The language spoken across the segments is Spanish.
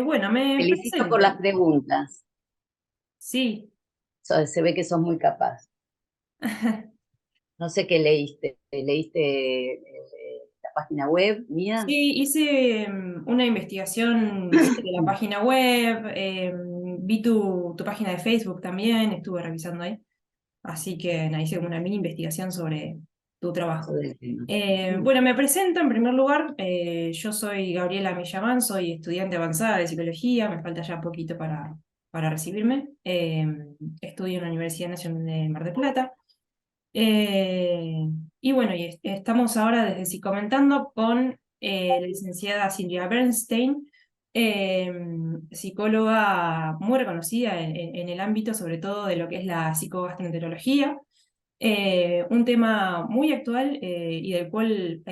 Bueno, me Felicito por presento. las preguntas. Sí. Se ve que sos muy capaz. No sé qué leíste. ¿Leíste la página web mía? Sí, hice una investigación sobre la página web, vi tu página de Facebook también, estuve revisando ahí. Así que nada, hice como una mini investigación sobre tu trabajo. Sobre el tema. Bueno, me presento en primer lugar. Yo soy Gabriela Millamán, soy estudiante avanzada de psicología, me falta ya poquito para recibirme. Estudio en la Universidad Nacional de Mar del Plata. Eh, y bueno, estamos ahora desde Psicomentando con la licenciada Silvia Bernstein, eh, psicóloga muy reconocida en el ámbito, sobre todo de lo que es la psicogastroenterología, un tema muy actual y del cual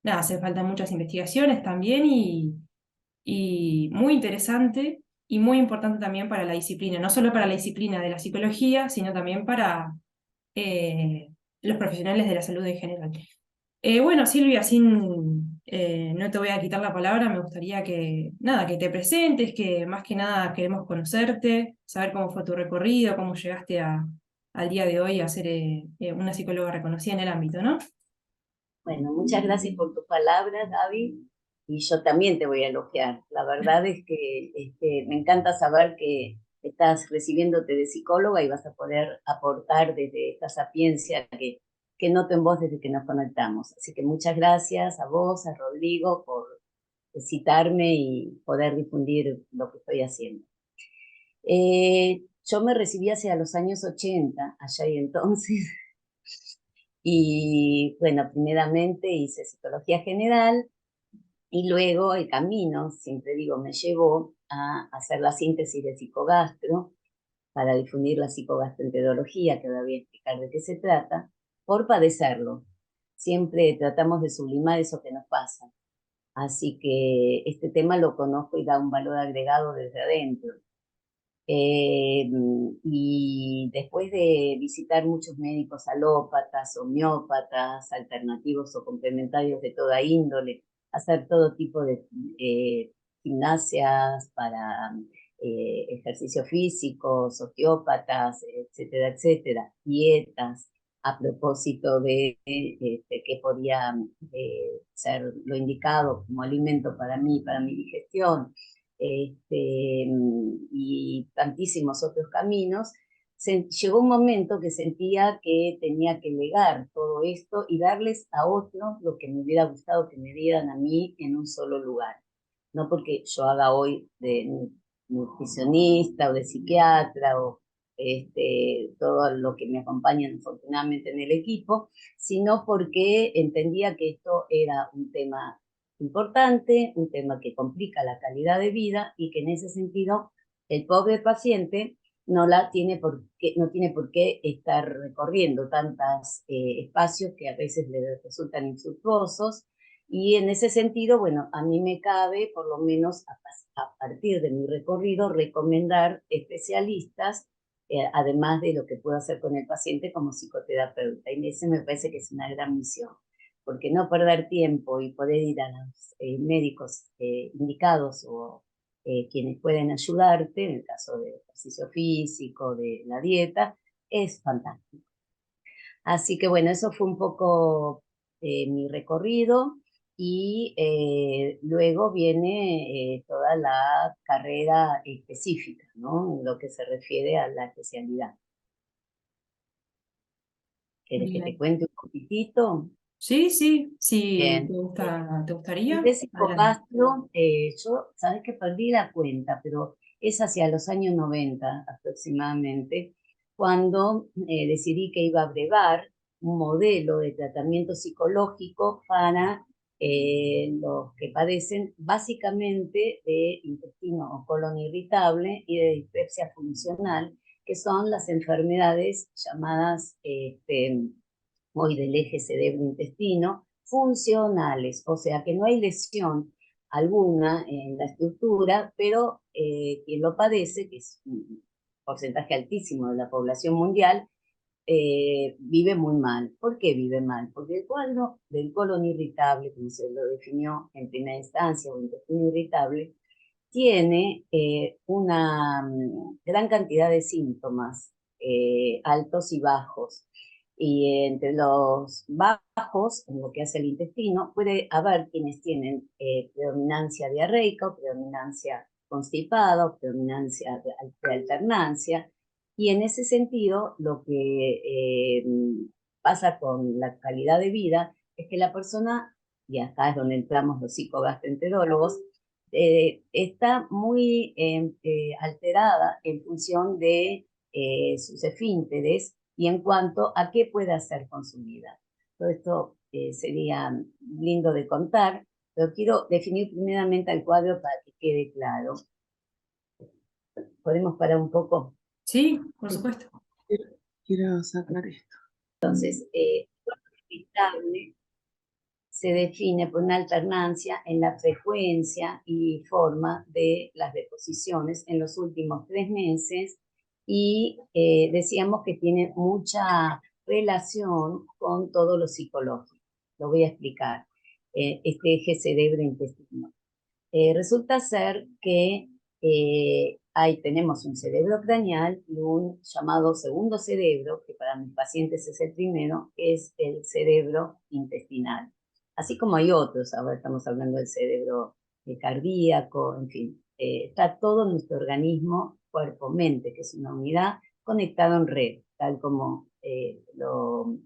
nada, hace falta muchas investigaciones también y muy interesante y muy importante también para la disciplina, no solo para la disciplina de la psicología, sino también para eh, los profesionales de la salud en general. Bueno, Silvia, no te voy a quitar la palabra, me gustaría que, nada, que te presentes, que más que nada queremos conocerte, saber cómo fue tu recorrido, cómo llegaste al día de hoy a ser una psicóloga reconocida en el ámbito, ¿no? Bueno, muchas gracias por tus palabras, Gaby. Y yo también te voy a elogiar. La verdad es que me encanta saber que estás recibiéndote de psicóloga y vas a poder aportar desde esta sapiencia que noto en vos desde que nos conectamos. Así que muchas gracias a vos, a Rodrigo, por citarme y poder difundir lo que estoy haciendo. Yo me recibí hacia los años 80, allá y entonces, y bueno, primeramente hice psicología general y luego el camino, siempre digo, me llevó a hacer la síntesis de psicogastro para difundir la psicogastroenterología, que ahora voy a explicar de qué se trata, por padecerlo. Siempre tratamos de sublimar eso que nos pasa. Así que este tema lo conozco y da un valor agregado desde adentro. Eh, y después de visitar muchos médicos alópatas, homeópatas, alternativos o complementarios de toda índole, hacer todo tipo de gimnasias para ejercicio físico, osteópatas, etcétera, etcétera, dietas, a propósito de qué podía ser lo indicado como alimento para mí, para mi digestión, y tantísimos otros caminos, llegó un momento que sentía que tenía que legar todo esto y darles a otros lo que me hubiera gustado que me dieran a mí en un solo lugar. No porque yo haga hoy de nutricionista o de psiquiatra o todo lo que me acompaña afortunadamente en el equipo, sino porque entendía que esto era un tema importante, un tema que complica la calidad de vida y que en ese sentido el pobre paciente no tiene por qué estar recorriendo tantos espacios que a veces le resultan infructuosos. Y en ese sentido, bueno, a mí me cabe, por lo menos a partir de mi recorrido, recomendar especialistas, además de lo que puedo hacer con el paciente como psicoterapeuta. Y ese me parece que es una gran misión, porque no perder tiempo y poder ir a los médicos indicados o quienes pueden ayudarte, en el caso de ejercicio físico, de la dieta, es fantástico. Así que bueno, eso fue un poco mi recorrido y luego viene toda la carrera específica, ¿no? En lo que se refiere a la especialidad. ¿Quieres que te Bien. cuente un poquitito? Sí, sí, sí, Bien. ¿te gustaría? De Adelante. psicogastro, yo, sabes que perdí la cuenta, pero es hacia los años 90 aproximadamente, cuando decidí que iba a brevar un modelo de tratamiento psicológico para los que padecen básicamente de intestino o colon irritable y de dispepsia funcional, que son las enfermedades llamadas hoy del eje cerebro-intestino, funcionales, o sea que no hay lesión alguna en la estructura, pero quien lo padece, que es un porcentaje altísimo de la población mundial, vive muy mal. ¿Por qué vive mal? Porque el cuadro del colon irritable, como se lo definió en primera instancia, o intestino irritable, tiene una gran cantidad de síntomas, altos y bajos. Y entre los bajos, en lo que hace el intestino, puede haber quienes tienen predominancia diarreica, o predominancia constipada, o predominancia de alternancia. Y en ese sentido, lo que pasa con la calidad de vida es que la persona, y acá es donde entramos los psicogastroenterólogos, está muy alterada en función de sus esfínteres y en cuanto a qué puede hacer con su vida. Todo esto sería lindo de contar, pero quiero definir primeramente el cuadro para que quede claro. ¿Podemos parar un poco? Sí, por supuesto. Quiero sacar esto. Entonces, irritable se define por una alternancia en la frecuencia y forma de las deposiciones en los últimos 3 meses y decíamos que tiene mucha relación con todo lo psicológico. Lo voy a explicar. Este eje cerebro-intestino. Resulta ser que ahí tenemos un cerebro craneal y un llamado segundo cerebro, que para mis pacientes es el primero, es el cerebro intestinal. Así como hay otros, ahora estamos hablando del cerebro cardíaco, en fin, está todo nuestro organismo, cuerpo-mente, que es una unidad conectado en red, tal como lo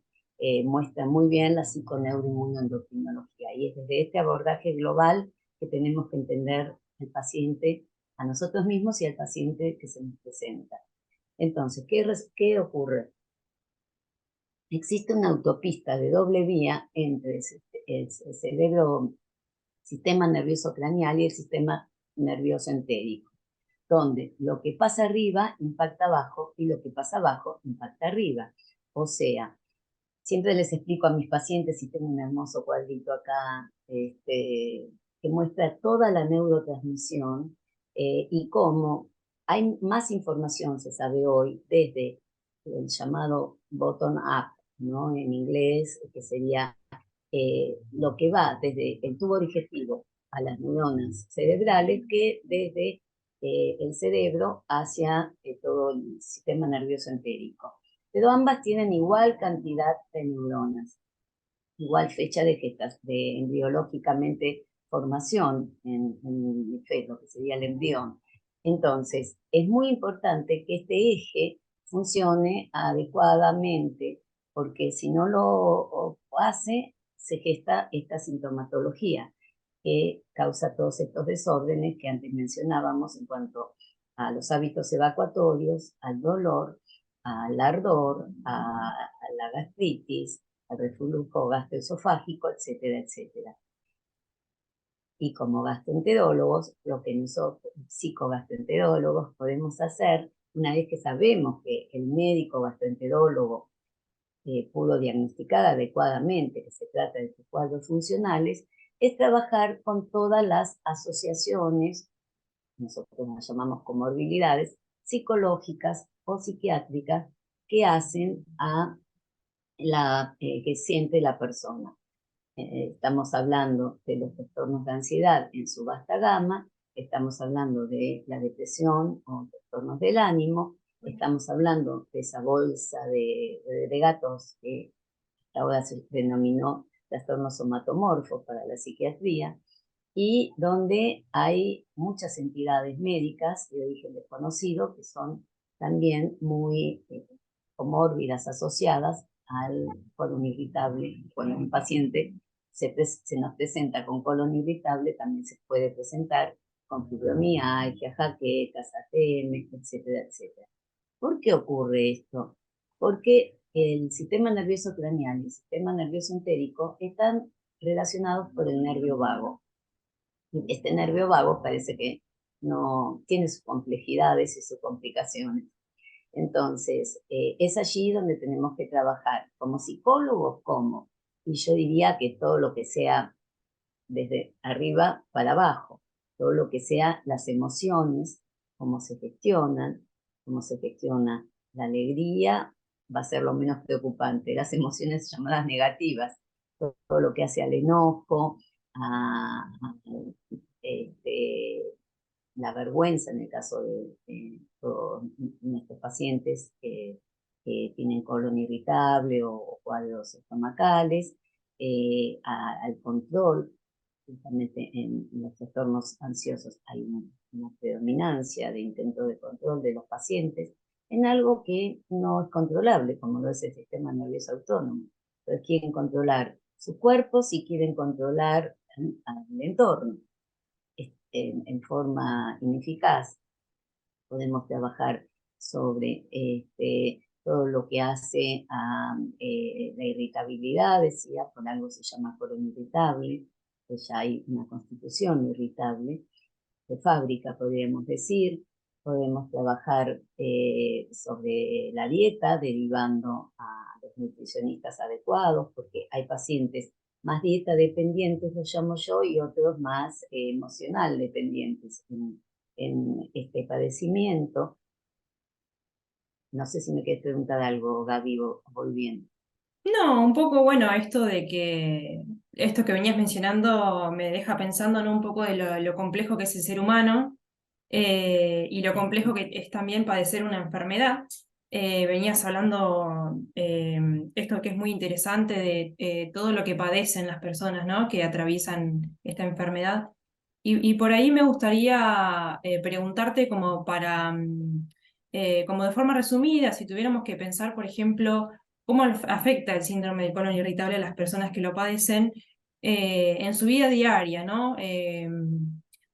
muestra muy bien la psiconeuroinmunoendocrinología. Y es desde este abordaje global que tenemos que entender al paciente, a nosotros mismos y al paciente que se nos presenta. Entonces, ¿qué ocurre? Existe una autopista de doble vía entre el cerebro, sistema nervioso craneal y el sistema nervioso entérico, donde lo que pasa arriba impacta abajo y lo que pasa abajo impacta arriba. O sea, siempre les explico a mis pacientes, y tengo un hermoso cuadrito acá, que muestra toda la neurotransmisión y cómo hay más información, se sabe hoy, desde el llamado bottom-up, ¿no? En inglés, que sería lo que va desde el tubo digestivo a las neuronas cerebrales, que desde el cerebro hacia todo el sistema nervioso entérico. Pero ambas tienen igual cantidad de neuronas, igual fecha de embriológicamente formación en el feto, que sería el embrión. Entonces, es muy importante que este eje funcione adecuadamente, porque si no lo hace, se gesta esta sintomatología que causa todos estos desórdenes que antes mencionábamos en cuanto a los hábitos evacuatorios, al dolor, al ardor, a la gastritis, al reflujo gastroesofágico, etcétera, etcétera. Y como gastroenterólogos, lo que nosotros, psicogastroenterólogos, podemos hacer, una vez que sabemos que el médico gastroenterólogo pudo diagnosticar adecuadamente que se trata de estos cuadros funcionales, es trabajar con todas las asociaciones, nosotros las llamamos comorbilidades, psicológicas o psiquiátricas que hacen a que siente la persona. Estamos hablando de los trastornos de ansiedad en su vasta gama, estamos hablando de la depresión o trastornos del ánimo, estamos hablando de esa bolsa de gatos que ahora se denominó trastornos somatomorfos para la psiquiatría, y donde hay muchas entidades médicas de origen desconocido que son también muy comórbidas asociadas al colon irritable. Cuando un paciente se nos presenta con colon irritable, también se puede presentar con fibromialgia, jaquecas, ATM, etcétera, etcétera. ¿Por qué ocurre esto? Porque el sistema nervioso craneal y el sistema nervioso entérico están relacionados por el nervio vago. Este nervio vago parece que no tiene sus complejidades y sus complicaciones. Entonces, es allí donde tenemos que trabajar. Como psicólogos, ¿cómo? Y yo diría que todo lo que sea desde arriba para abajo, todo lo que sea las emociones, cómo se gestionan, cómo se gestiona la alegría, va a ser lo menos preocupante. Las emociones llamadas negativas, todo lo que hace al enojo, a este, la vergüenza en el caso de todos nuestros pacientes que tienen colon irritable o cuadros estomacales, al control. Justamente en los trastornos ansiosos hay una predominancia de intento de control de los pacientes en algo que no es controlable, como lo es el sistema nervioso autónomo. Entonces quieren controlar su cuerpo si quieren controlar al entorno en forma ineficaz. Podemos trabajar sobre todo lo que hace a la irritabilidad, decía, por algo se llama colon irritable, que ya hay una constitución irritable de fábrica, podríamos decir. Podemos trabajar sobre la dieta, derivando a los nutricionistas adecuados, porque hay pacientes más dieta dependientes, lo llamo yo, y otros más emocional dependientes en este padecimiento. No sé si me quieres preguntar algo, Gaby, voy bien. No, un poco, bueno, esto que venías mencionando me deja pensando, ¿no? Un poco de lo complejo que es el ser humano, y lo complejo que es también padecer una enfermedad. Venías hablando, esto que es muy interesante, de todo lo que padecen las personas, ¿no? Que atraviesan esta enfermedad. Y por ahí me gustaría preguntarte como como de forma resumida, si tuviéramos que pensar, por ejemplo, cómo afecta el síndrome del colon irritable a las personas que lo padecen en su vida diaria, ¿no?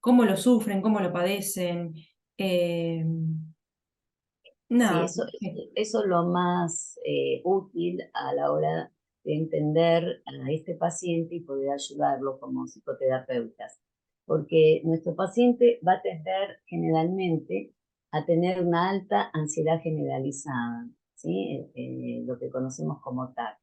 Cómo lo sufren, cómo lo padecen. eh, Sí, Nada. eso, Sí. eso es lo más útil a la hora de entender a este paciente y poder ayudarlo como psicoterapeutas. Porque nuestro paciente va a tender generalmente a tener una alta ansiedad generalizada, ¿sí? Lo que conocemos como TAC.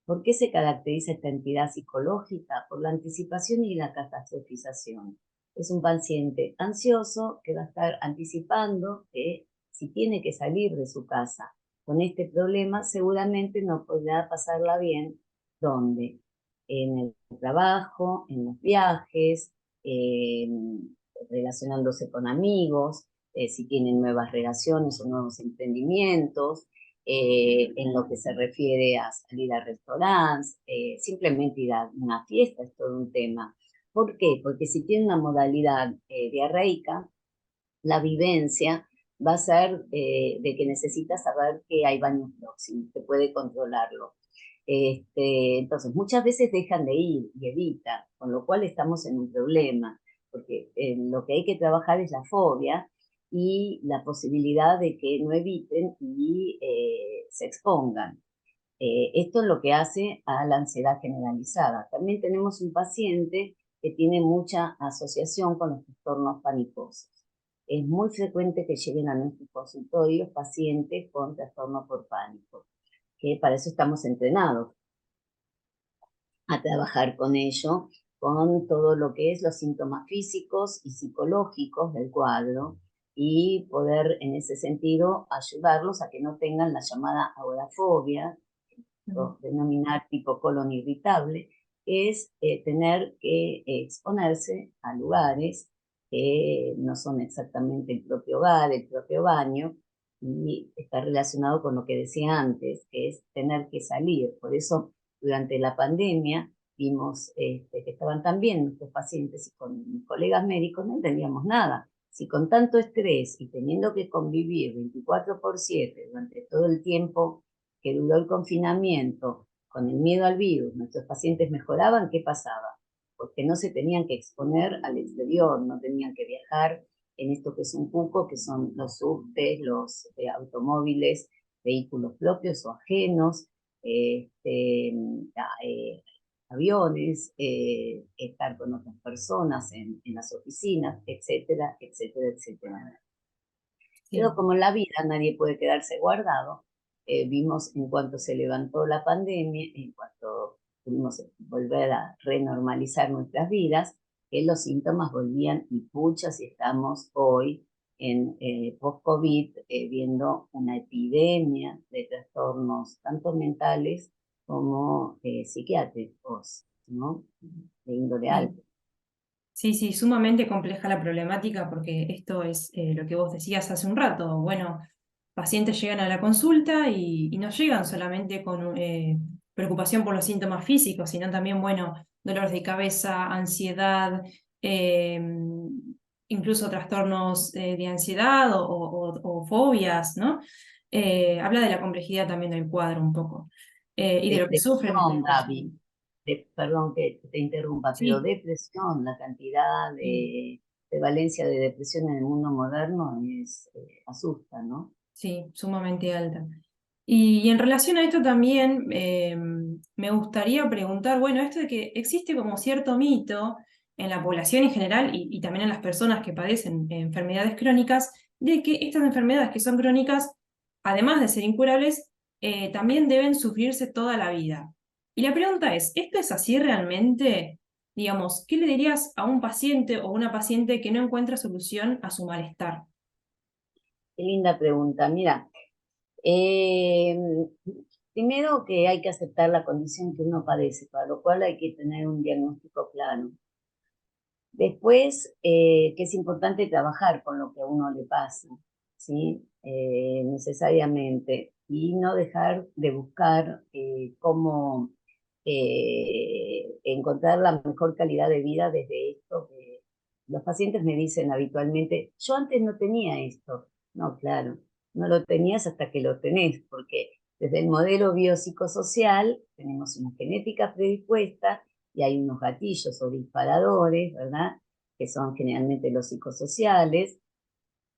¿Por qué se caracteriza esta entidad psicológica? Por la anticipación y la catastrofización. Es un paciente ansioso que va a estar anticipando que si tiene que salir de su casa con este problema, seguramente no podrá pasarla bien. ¿Dónde? En el trabajo, en los viajes, eh, relacionándose con amigos, si tienen nuevas relaciones o nuevos emprendimientos, en lo que se refiere a salir a restaurantes, simplemente ir a una fiesta es todo un tema. ¿Por qué? Porque si tiene una modalidad diarreica, la vivencia va a ser de que necesita saber que hay baños próximos, que puede controlarlo. Entonces, muchas veces dejan de ir y evitan, con lo cual estamos en un problema, porque lo que hay que trabajar es la fobia y la posibilidad de que no eviten y se expongan. Esto es lo que hace a la ansiedad generalizada. También tenemos un paciente que tiene mucha asociación con los trastornos panicosos. Es muy frecuente que lleguen a nuestros consultorios pacientes con trastorno por pánico, que para eso estamos entrenados a trabajar con ello, con todo lo que es los síntomas físicos y psicológicos del cuadro y poder en ese sentido ayudarlos a que no tengan la llamada agorafobia, o denominar tipo colon irritable, es tener que exponerse a lugares que no son exactamente el propio hogar, el propio baño, y está relacionado con lo que decía antes, que es tener que salir. Por eso, durante la pandemia, vimos que estaban también nuestros pacientes y con mis colegas médicos no entendíamos nada. Si con tanto estrés y teniendo que convivir 24/7 durante todo el tiempo que duró el confinamiento, con el miedo al virus, nuestros pacientes mejoraban, ¿qué pasaba? Porque no se tenían que exponer al exterior, no tenían que viajar en esto que es un cuco, que son los subtes, los automóviles, vehículos propios o ajenos, aviones, estar con otras personas en las oficinas, etcétera, etcétera, etcétera. Pero Sí. como en la vida nadie puede quedarse guardado, vimos en cuanto se levantó la pandemia, en cuanto pudimos volver a renormalizar nuestras vidas, que los síntomas volvían y puchas y estamos hoy en post-COVID viendo una epidemia de trastornos tanto mentales como psiquiátricos, ¿no? De índole Sí. alta. Sí, sí, sumamente compleja la problemática porque esto es lo que vos decías hace un rato. Bueno, pacientes llegan a la consulta y no llegan solamente con preocupación por los síntomas físicos, sino también, bueno, dolores de cabeza, ansiedad, eh, incluso trastornos de ansiedad o fobias, ¿no? Habla de la complejidad también del cuadro un poco y de lo que sufren Depresión, estas Gaby, personas. perdón que te interrumpa, pero Sí, depresión, la cantidad sí. de prevalencia de depresión en el mundo moderno asusta, ¿no? Sí, sumamente alta. Y en relación a esto también me gustaría preguntar, bueno, esto de que existe como cierto mito en la población en general y también en las personas que padecen enfermedades crónicas, de que estas enfermedades que son crónicas, además de ser incurables, también deben sufrirse toda la vida. Y la pregunta es, ¿esto es así realmente? Digamos, ¿qué le dirías a un paciente o una paciente que no encuentra solución a su malestar? Qué linda pregunta. Mira, eh, primero que hay que aceptar la condición que uno padece, para lo cual hay que tener un diagnóstico claro. Después, que es importante trabajar con lo que a uno le pasa, ¿sí? Necesariamente, y no dejar de buscar cómo encontrar la mejor calidad de vida desde esto que los pacientes me dicen habitualmente, yo antes no tenía esto. No, claro, no lo tenías hasta que lo tenés, porque desde el modelo biopsicosocial tenemos una genética predispuesta y hay unos gatillos o disparadores, ¿verdad? Que son generalmente los psicosociales,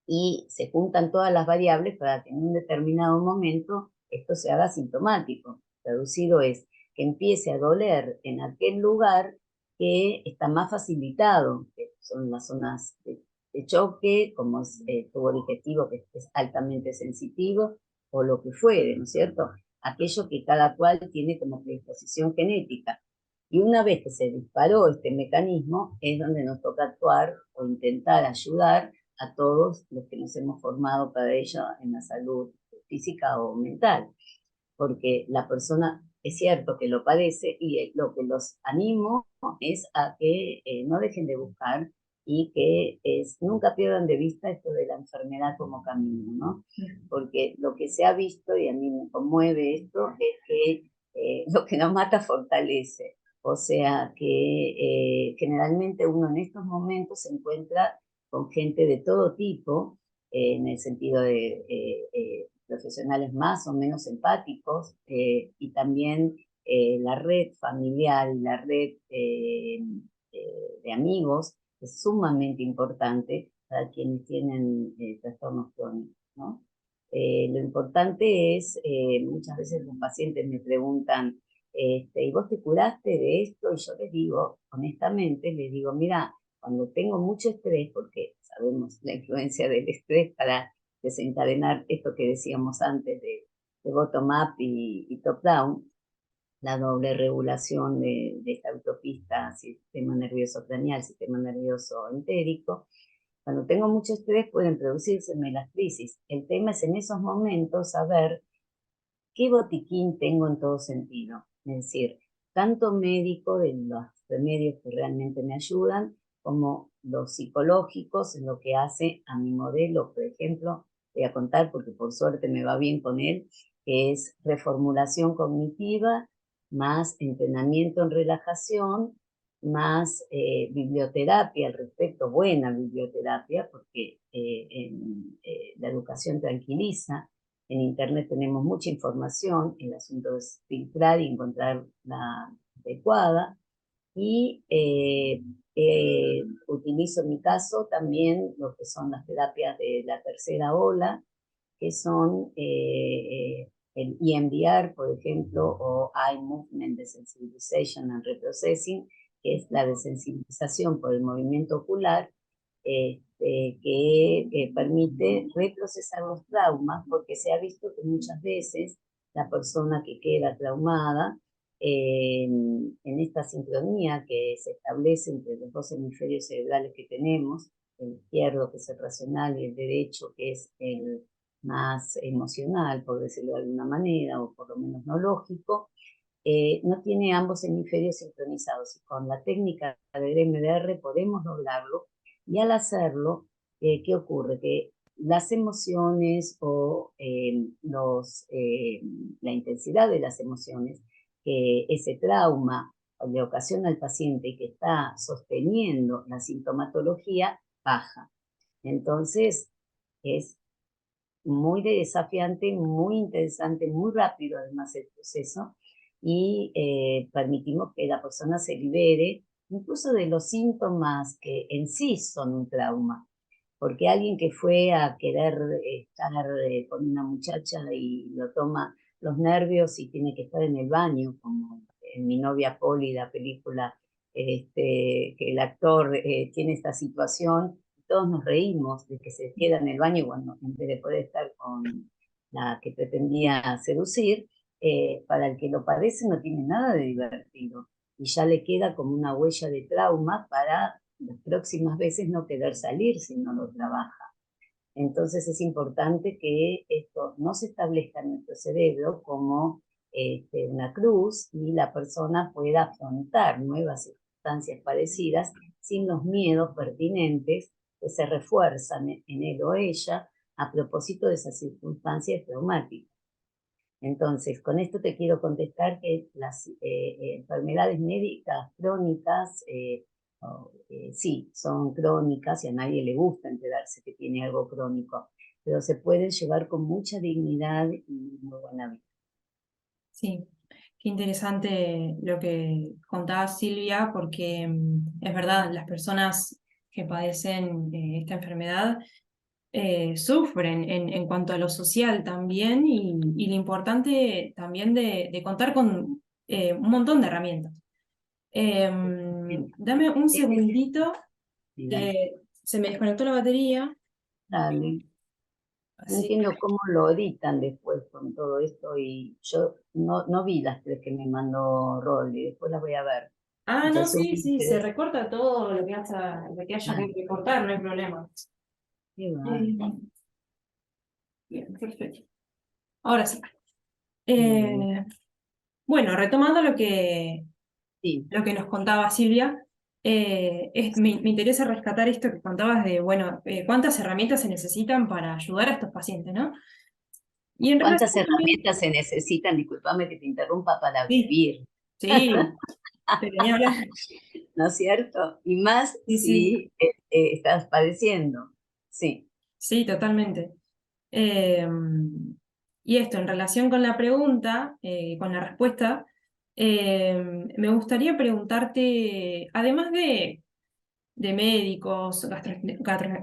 y se juntan todas las variables para que en un determinado momento esto se haga sintomático. Traducido es que empiece a doler en aquel lugar que está más facilitado, que son las zonas de choque, como es el tubo digestivo, que es altamente sensitivo, o lo que fuere, ¿no es cierto? Aquello que cada cual tiene como predisposición genética. Y una vez que se disparó este mecanismo, es donde nos toca actuar o intentar ayudar a todos los que nos hemos formado para ello en la salud física o mental, porque la persona es cierto que lo padece y lo que los animo es a que no dejen de buscar y que nunca pierdan de vista esto de la enfermedad como camino, ¿no? Porque lo que se ha visto, y a mí me conmueve esto, es que lo que nos mata fortalece. O sea que generalmente uno en estos momentos se encuentra con gente de todo tipo, en el sentido de profesionales más o menos empáticos, y también la red familiar y la red de amigos es sumamente importante para quienes tienen trastornos crónicos, ¿no? Lo importante es, muchas veces los pacientes me preguntan, ¿y vos te curaste de esto? Y yo les digo, honestamente, les digo, mira, cuando tengo mucho estrés, porque sabemos la influencia del estrés para desencadenar esto que decíamos antes de bottom-up y top-down, la doble regulación de esta autopista, sistema nervioso craneal, sistema nervioso entérico. Cuando tengo mucho estrés pueden producírseme las crisis. El tema es en esos momentos saber qué botiquín tengo en todo sentido. Es decir, tanto médico de los remedios que realmente me ayudan, como los psicológicos en lo que hace a mi modelo, por ejemplo, voy a contar porque por suerte me va bien con él, que es reformulación cognitiva, más entrenamiento en relajación, más biblioterapia al respecto, buena biblioterapia, porque la educación tranquiliza. En Internet tenemos mucha información, el asunto es filtrar y encontrar la adecuada. Y utilizo en mi caso también lo que son las terapias de la tercera ola, que son el EMDR, por ejemplo, o Eye Movement Desensitization and Reprocessing, que es la desensibilización por el movimiento ocular, que permite reprocesar los traumas, porque se ha visto que muchas veces la persona que queda traumada, en esta sincronía que se establece entre los dos hemisferios cerebrales que tenemos, el izquierdo, que es el racional, y el derecho, que es el más emocional, por decirlo de alguna manera, o por lo menos no lógico, no tiene ambos hemisferios sincronizados. Y con la técnica del EMDR podemos lograrlo. Y al hacerlo, ¿qué ocurre? Que las emociones o la intensidad de las emociones que ese trauma le ocasiona al paciente que está sosteniendo la sintomatología baja. Entonces, es muy desafiante, muy interesante, muy rápido además el proceso, y permitimos que la persona se libere incluso de los síntomas que en sí son un trauma. Porque alguien que fue a querer estar con una muchacha y lo toma los nervios y tiene que estar en el baño, como en Mi novia Polly, la película, que el actor tiene esta situación, todos nos reímos de que se queda en el baño cuando en vez de poder estar con la que pretendía seducir, para el que lo padece no tiene nada de divertido y ya le queda como una huella de trauma para las próximas veces no querer salir si no lo trabaja. Entonces es importante que esto no se establezca en nuestro cerebro como una cruz y la persona pueda afrontar nuevas circunstancias parecidas sin los miedos pertinentes que se refuerzan en él o ella a propósito de esas circunstancias traumáticas. Entonces, con esto te quiero contestar que las enfermedades médicas crónicas, sí, son crónicas y a nadie le gusta enterarse que tiene algo crónico, pero se pueden llevar con mucha dignidad y muy buena vida. Sí, qué interesante lo que contaba Silvia, porque es verdad, las personas que padecen esta enfermedad sufren en cuanto a lo social también y lo importante también de contar con un montón de herramientas. Dame un segundito, Dale. que se me desconectó la batería, Dale. No así entiendo cómo lo editan después con todo esto y yo no vi las tres que me mandó Rolly, después las voy a ver. Ah, no, sí, Resumen, sí, se ¿querés? recorta todo lo que haya Ah, que recortar, no hay problema. qué va. Eh, Bien, perfecto. Ahora sí. Bueno, Eh, bueno, retomando lo que nos contaba Silvia, me interesa rescatar esto que contabas de, bueno, cuántas herramientas se necesitan para ayudar a estos pacientes, ¿no? Y en ¿cuántas relación también, herramientas se necesitan? Discúlpame que te interrumpa para sí, vivir, sí, te venía a hablar, ¿no es cierto? Y más sí, sí, si estás padeciendo. Sí. sí, totalmente. Eh, y esto, en relación con la pregunta, con la respuesta, me gustaría preguntarte, además de médicos,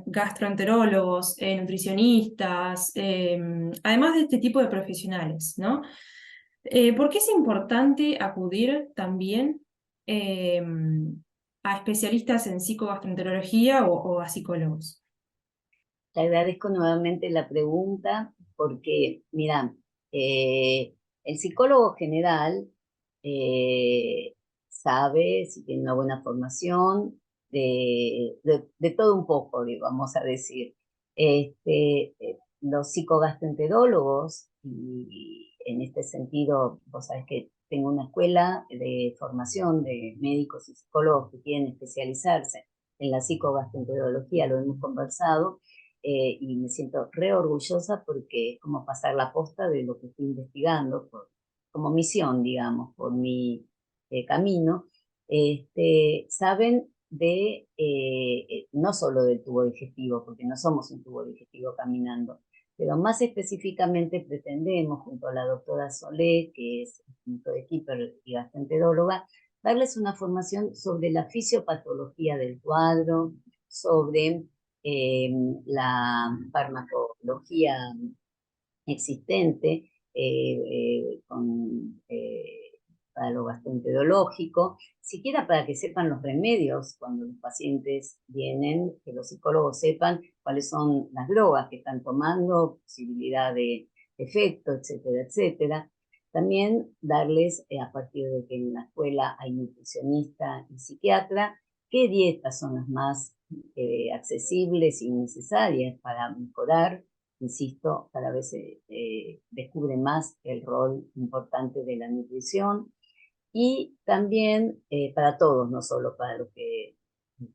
gastroenterólogos, nutricionistas, además de este tipo de profesionales, ¿no? ¿Por qué es importante acudir también eh, a especialistas en psicogastroenterología o a psicólogos? Te agradezco nuevamente la pregunta porque, mira, el psicólogo general eh, sabe, si tiene una buena formación, de todo un poco, vamos a decir. Los psicogastroenterólogos, y en este sentido, vos sabés que tengo una escuela de formación de médicos y psicólogos que quieren especializarse en la psicogastroenterología, lo hemos conversado, y me siento re orgullosa porque es como pasar la posta de lo que estoy investigando como misión, digamos, por mi camino. Saben no solo del tubo digestivo, porque no somos un tubo digestivo caminando, pero más específicamente pretendemos, junto a la doctora Solé, que es keeper y gastroenteróloga, darles una formación sobre la fisiopatología del cuadro, sobre eh, la farmacología existente para lo gastroenterológico, siquiera para que sepan los remedios cuando los pacientes vienen, que los psicólogos sepan cuáles son las drogas que están tomando, posibilidad de efecto, etcétera, etcétera. También darles, a partir de que en la escuela hay nutricionista y psiquiatra, qué dietas son las más accesibles y necesarias para mejorar. Insisto, cada vez se descubre más el rol importante de la nutrición. y también para todos, no solo para los que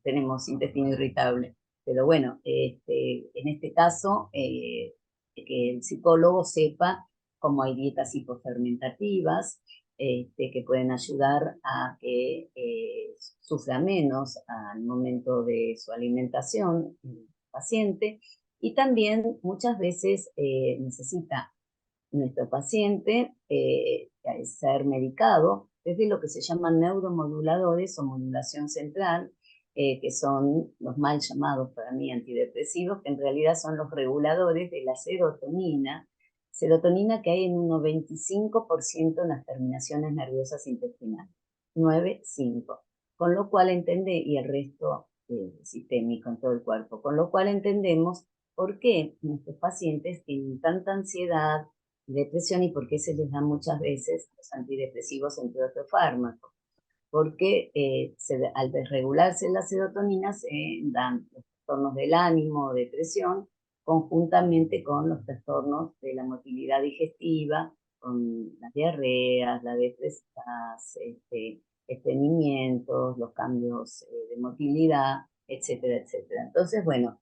tenemos intestino irritable. Pero bueno, en este caso, que el psicólogo sepa cómo hay dietas hipofermentativas, que pueden ayudar a que sufra menos al momento de su alimentación el paciente, y también muchas veces necesita nuestro paciente ser medicado desde lo que se llaman neuromoduladores o modulación central, que son los mal llamados para mí antidepresivos, que en realidad son los reguladores de la serotonina que hay en un 95% en las terminaciones nerviosas intestinales, 9,5, con lo cual y el resto sistémico en todo el cuerpo, con lo cual entendemos por qué nuestros pacientes tienen tanta ansiedad, depresión, y por qué se les da muchas veces los antidepresivos entre otros fármacos. Porque al desregularse la serotonina se dan los trastornos del ánimo, depresión, conjuntamente con los trastornos de la motilidad digestiva, con las diarreas, las depresas, estreñimientos, los cambios de motilidad, etcétera, etcétera. Entonces, bueno,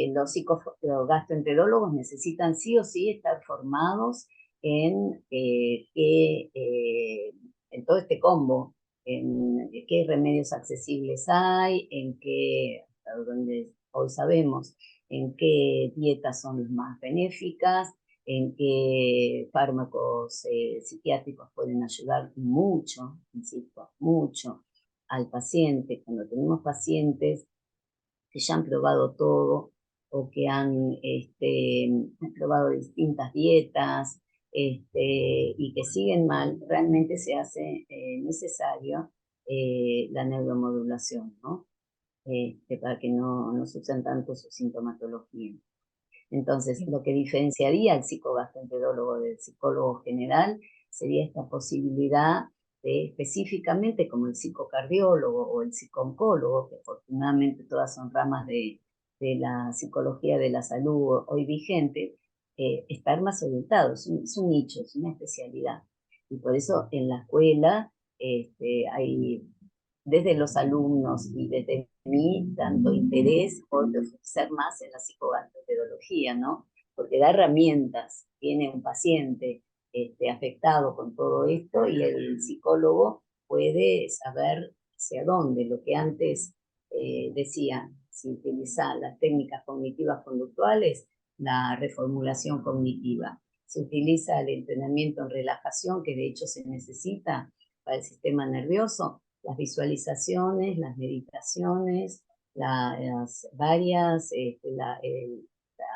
los gastroenterólogos necesitan sí o sí estar formados en, en todo este combo, en qué remedios accesibles hay, en qué, hasta donde hoy sabemos, en qué dietas son las más benéficas, en qué fármacos psiquiátricos pueden ayudar mucho, insisto, mucho al paciente. Cuando tenemos pacientes que ya han probado todo o que han probado distintas dietas, y que siguen mal, realmente se hace necesario la neuromodulación, ¿no? Para que no sufran tanto su sintomatología. Entonces, lo que diferenciaría al psicogastroenterólogo del psicólogo general sería esta posibilidad de, específicamente como el psicocardiólogo o el psicooncólogo, que afortunadamente todas son ramas de la psicología de la salud hoy vigente, estar más orientado. Es un nicho, es una especialidad. Y por eso en la escuela hay desde los alumnos y desde mí tanto interés por ofrecer más en la psicogastroenterología, ¿no? Porque da herramientas, tiene un paciente afectado con todo esto y el psicólogo puede saber hacia dónde, lo que antes decía, si utiliza las técnicas cognitivas conductuales, la reformulación cognitiva. Se utiliza el entrenamiento en relajación, que de hecho se necesita para el sistema nervioso, las visualizaciones, las meditaciones, las varias, la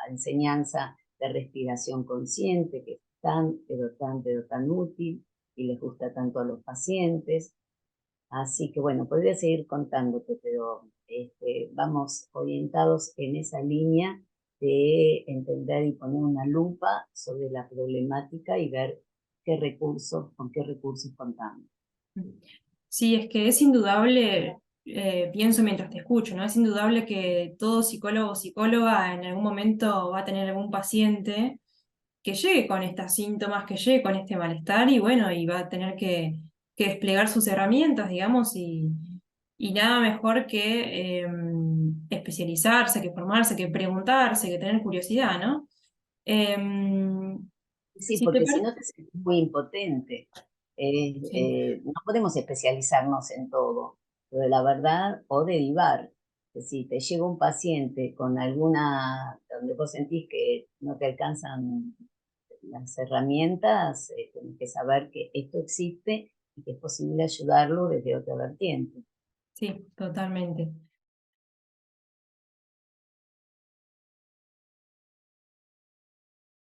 enseñanza de respiración consciente, que es pero tan útil y les gusta tanto a los pacientes. Así que bueno, podría seguir contándote, pero vamos orientados en esa línea de entender y poner una lupa sobre la problemática y ver con qué recursos contamos. Sí, es que es indudable, pienso mientras te escucho, ¿no? Es indudable que todo psicólogo o psicóloga en algún momento va a tener algún paciente que llegue con estos síntomas, que llegue con este malestar y bueno, y va a tener que desplegar sus herramientas, digamos, y nada mejor que especializarse, que formarse, que preguntarse, que tener curiosidad, ¿no? Sí, Si te porque si parece, no te sientes muy impotente. sí, No podemos especializarnos en todo, pero la verdad, o derivar. Si te llega un paciente con alguna, donde vos sentís que no te alcanzan las herramientas, tenés que saber que esto existe y que es posible ayudarlo desde otra vertiente. sí, totalmente.